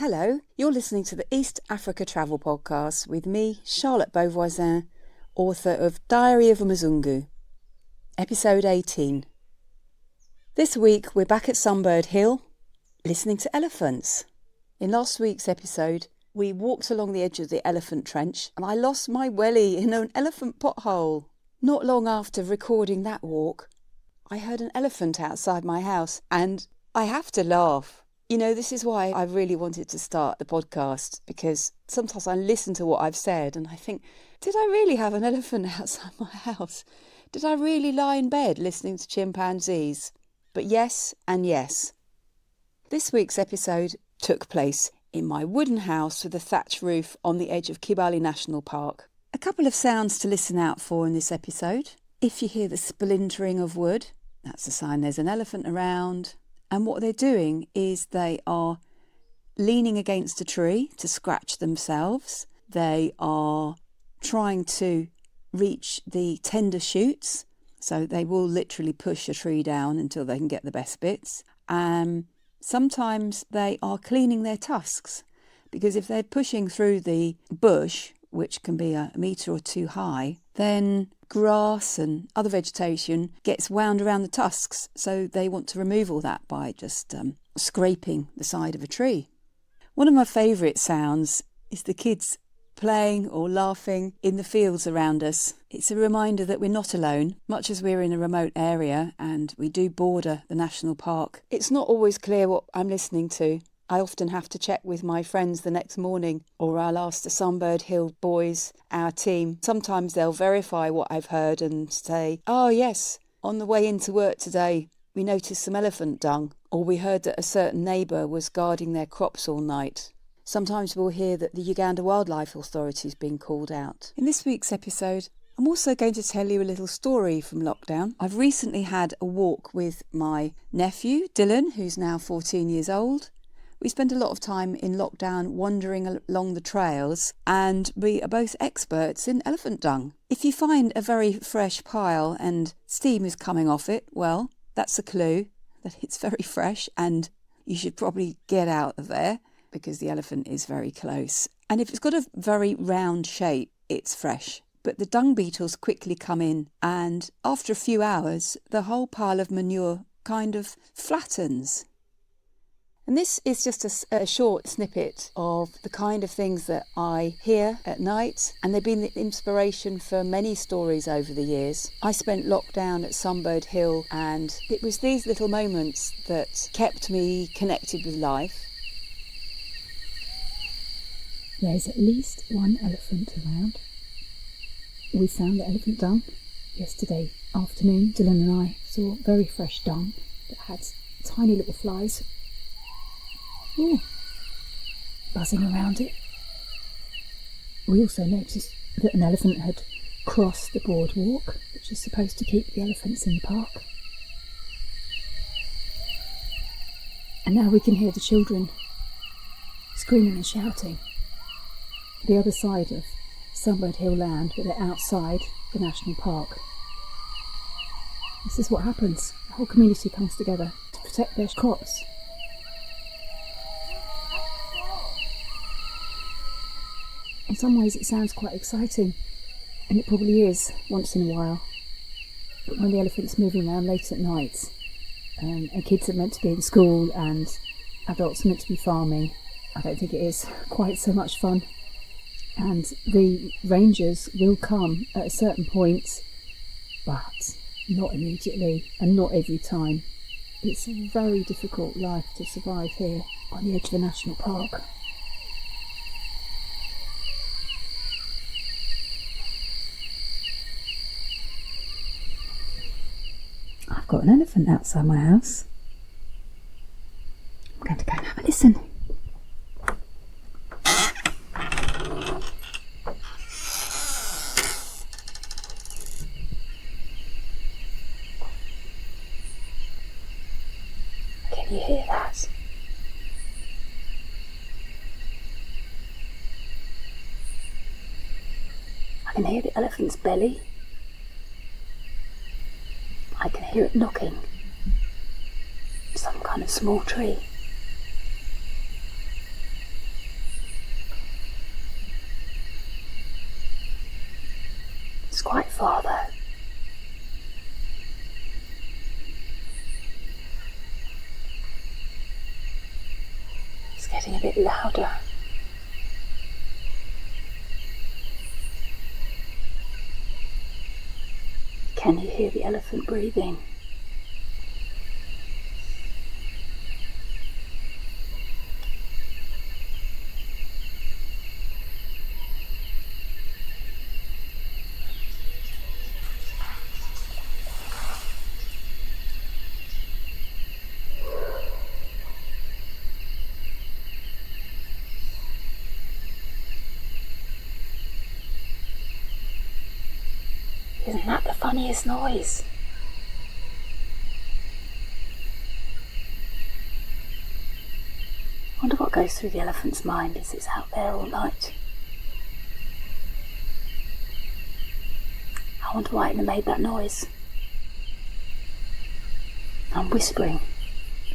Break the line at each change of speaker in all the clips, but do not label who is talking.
Hello, you're listening to the East Africa Travel Podcast with me, Charlotte Beauvoisin, author of Diary of a Muzungu, episode 18. This week we're back at Sunbird Hill, listening to elephants. In last week's episode, we walked along the edge of the elephant trench and I lost my welly in an elephant pothole. Not long after recording that walk, I heard an elephant outside my house and I have to laugh. You know, this is why I really wanted to start the podcast, because sometimes I listen to what I've said and I think, did I really have an elephant outside my house? Did I really lie in bed listening to chimpanzees? But yes and yes. This week's episode took place in my wooden house with a thatch roof on the edge of Kibale National Park. A couple of sounds to listen out for in this episode. If you hear the splintering of wood, that's a sign there's an elephant around. And what they're doing is they are leaning against a tree to scratch themselves. They are trying to reach the tender shoots. So they will literally push a tree down until they can get the best bits. Sometimes they are cleaning their tusks, because if they're pushing through the bush, which can be a metre or two high, then grass and other vegetation gets wound around the tusks, so they want to remove all that by just scraping the side of a tree. One of my favourite sounds is the kids playing or laughing in the fields around us. It's a reminder that we're not alone, much as we're in a remote area and we do border the national park. It's not always clear what I'm listening to. I often have to check with my friends the next morning, or I'll ask the Sunbird Hill boys, our team. Sometimes they'll verify what I've heard and say, oh yes, on the way into work today, we noticed some elephant dung, or we heard that a certain neighbour was guarding their crops all night. Sometimes we'll hear that the Uganda Wildlife Authority is being called out. In this week's episode, I'm also going to tell you a little story from lockdown. I've recently had a walk with my nephew, Dylan, who's now 14 years old. We spent a lot of time in lockdown wandering along the trails, and we are both experts in elephant dung. If you find a very fresh pile and steam is coming off it, well, that's a clue that it's very fresh and you should probably get out of there because the elephant is very close. And if it's got a very round shape, it's fresh. But the dung beetles quickly come in, and after a few hours, the whole pile of manure kind of flattens. And this is just a short snippet of the kind of things that I hear at night, and they've been the inspiration for many stories over the years. I spent lockdown at Sunbird Hill, and it was these little moments that kept me connected with life.
There's at least one elephant around. We found the elephant dung yesterday afternoon. Dylan and I saw very fresh dung that had tiny little flies buzzing around it. We also noticed that an elephant had crossed the boardwalk, which is supposed to keep the elephants in the park. And now we can hear the children screaming and shouting. The other side of Sunbird Hill land, but they're outside the national park. This is what happens. The whole community comes together to protect their crops. In some ways it sounds quite exciting, and it probably is once in a while. But when the elephant's moving around late at night, and kids are meant to be in school and adults are meant to be farming, I don't think it is quite so much fun. And the rangers will come at a certain point, but not immediately and not every time. It's a very difficult life to survive here on the edge of the national park. I've got an elephant outside my house. I'm going to go and have a listen. Can you hear that? I can hear the elephant's belly. I can hear it knocking some kind of small tree. getting a bit louder. Can you hear the elephant breathing? Isn't that the funniest noise? I wonder what goes through the elephant's mind as it's out there all night. I wonder why it made that noise. I'm whispering,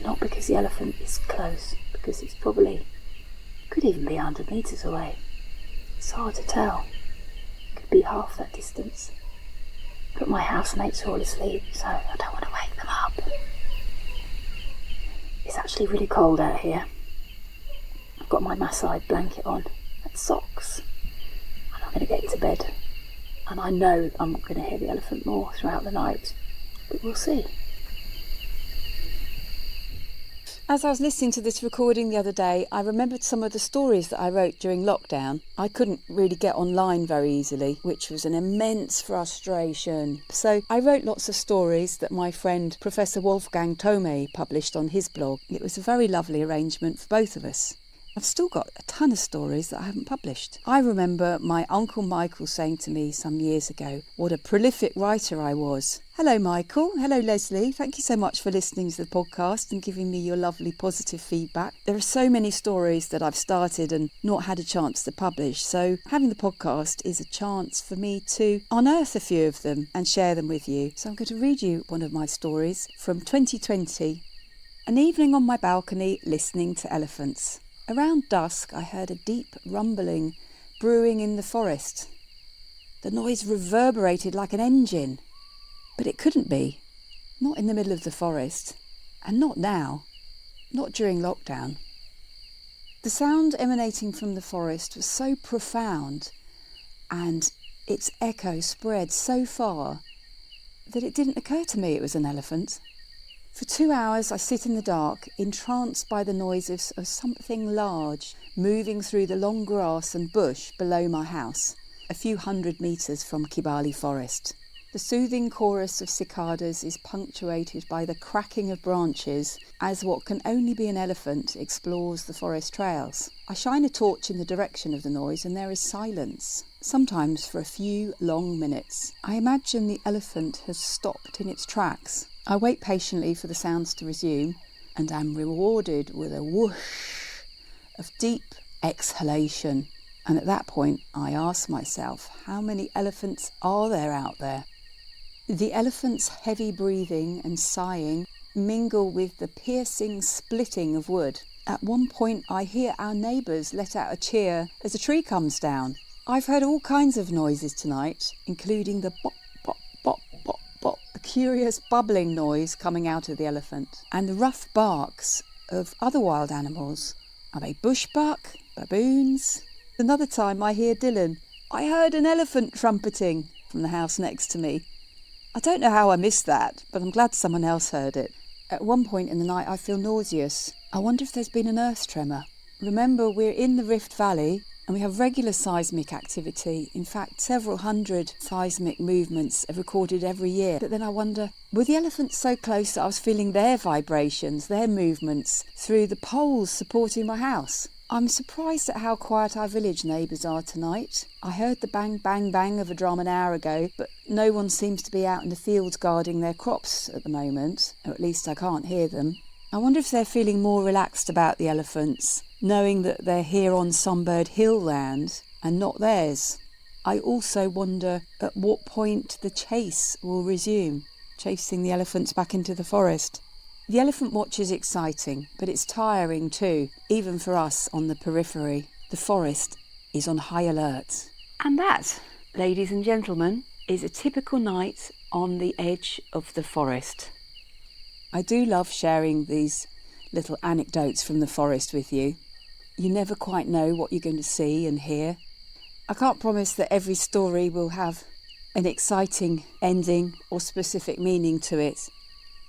not because the elephant is close, because it's probably, could even be 100 metres away. It's hard to tell. Could be half that distance. But my housemates are all asleep, so I don't want to wake them up. It's actually really cold out here. I've got my Maasai blanket on and socks, and I'm going to get into bed. And I know I'm going to hear the elephant more throughout the night, but we'll see.
As I was listening to this recording the other day, I remembered some of the stories that I wrote during lockdown. I couldn't really get online very easily, which was an immense frustration. So I wrote lots of stories that my friend Professor Wolfgang Thome published on his blog. It was a very lovely arrangement for both of us. I've still got a ton of stories that I haven't published. I remember my Uncle Michael saying to me some years ago what a prolific writer I was. Hello Michael, hello Leslie, thank you so much for listening to the podcast and giving me your lovely positive feedback. There are so many stories that I've started and not had a chance to publish, so having the podcast is a chance for me to unearth a few of them and share them with you. So I'm going to read you one of my stories from 2020. An evening on my balcony listening to elephants. Around dusk, I heard a deep rumbling brewing in the forest. The noise reverberated like an engine, but it couldn't be. Not in the middle of the forest, and not now, not during lockdown. The sound emanating from the forest was so profound, and its echo spread so far that it didn't occur to me it was an elephant. For 2 hours I sit in the dark, entranced by the noises of something large moving through the long grass and bush below my house, a few 100 metres from Kibale Forest. The soothing chorus of cicadas is punctuated by the cracking of branches as what can only be an elephant explores the forest trails. I shine a torch in the direction of the noise and there is silence, sometimes for a few long minutes. I imagine the elephant has stopped in its tracks. I wait patiently for the sounds to resume and am rewarded with a whoosh of deep exhalation. And at that point I ask myself, how many elephants are there out there? The elephant's heavy breathing and sighing mingle with the piercing splitting of wood. At one point I hear our neighbours let out a cheer as a tree comes down. I've heard all kinds of noises tonight, including the bop, bop, bop, bop, bop, a curious bubbling noise coming out of the elephant, and the rough barks of other wild animals. Are they bushbuck, baboons? Another time I hear Dylan, I heard an elephant trumpeting, from the house next to me. I don't know how I missed that, but I'm glad someone else heard it. At one point in the night I feel nauseous. I wonder if there's been an earth tremor. Remember, we're in the Rift Valley and we have regular seismic activity. In fact, several hundred seismic movements are recorded every year. But then I wonder, were the elephants so close that I was feeling their vibrations, their movements, through the poles supporting my house? I'm surprised at how quiet our village neighbours are tonight. I heard the bang, bang, bang of a drum an hour ago, but no one seems to be out in the fields guarding their crops at the moment, or at least I can't hear them. I wonder if they're feeling more relaxed about the elephants, knowing that they're here on Sunbird Hill land and not theirs. I also wonder at what point the chase will resume, chasing the elephants back into the forest. The elephant watch is exciting, but it's tiring too, even for us on the periphery. The forest is on high alert. And that, ladies and gentlemen, is a typical night on the edge of the forest. I do love sharing these little anecdotes from the forest with you. You never quite know what you're going to see and hear. I can't promise that every story will have an exciting ending or specific meaning to it.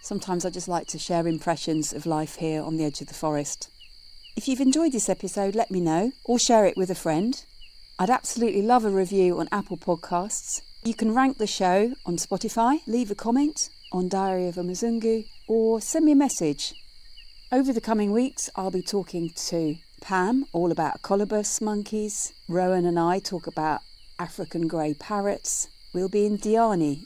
Sometimes I just like to share impressions of life here on the edge of the forest. If you've enjoyed this episode, let me know or share it with a friend. I'd absolutely love a review on Apple Podcasts. You can rank the show on Spotify, leave a comment on Diary of a Muzungu, or send me a message. Over the coming weeks, I'll be talking to Pam all about colobus monkeys. Rowan and I talk about African grey parrots. We'll be in Diani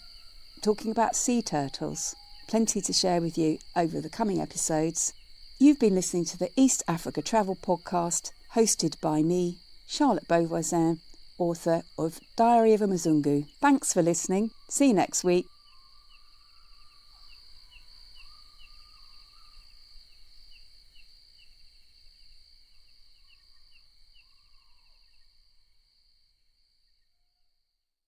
talking about sea turtles. Plenty to share with you over the coming episodes. You've been listening to the East Africa Travel Podcast, hosted by me, Charlotte Beauvoisin, author of Diary of a Muzungu. Thanks for listening. See you next week.